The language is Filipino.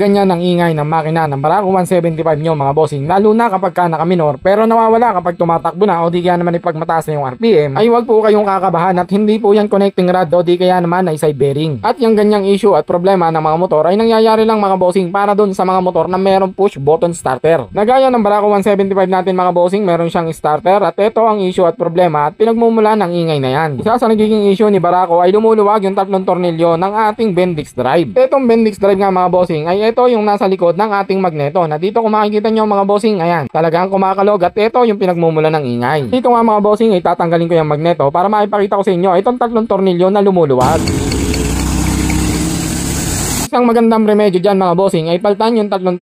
ganyan ang ingay ng makina ng Barako 175 nyo mga bossing, lalo na kapag ka nakaminor pero nawawala kapag tumatakbo na o di kaya naman ipagmataas na yung RPM, ay huwag po kayong kakabahan at hindi po yan connecting rod o di kaya naman ay side bearing. At yung ganyang issue at problema ng mga motor ay nangyayari lang mga bossing para dun sa mga motor na merong push button starter. Nagaya ng Barako 175 natin mga bossing, meron siyang starter at ito ang issue at problema at pinagmumula ng ingay na yan. Isa sa nagiging issue ni Barako ay lumuluwag yung tatlong tornilyo ng ating Bendix drive. Itong Bendix drive nga mga bossing ay ito yung nasa likod ng ating magneto na dito kung makikita nyo mga bossing, ayan, talagang kumakalog at ito yung pinagmumula ng ingay. Dito nga mga bossing ay tatanggalin ko yung magneto para maipakita ko sa inyo itong tatlong tornilyo na lumuluwag. Isang magandang remedyo dyan mga bossing ay palitan yung tatlong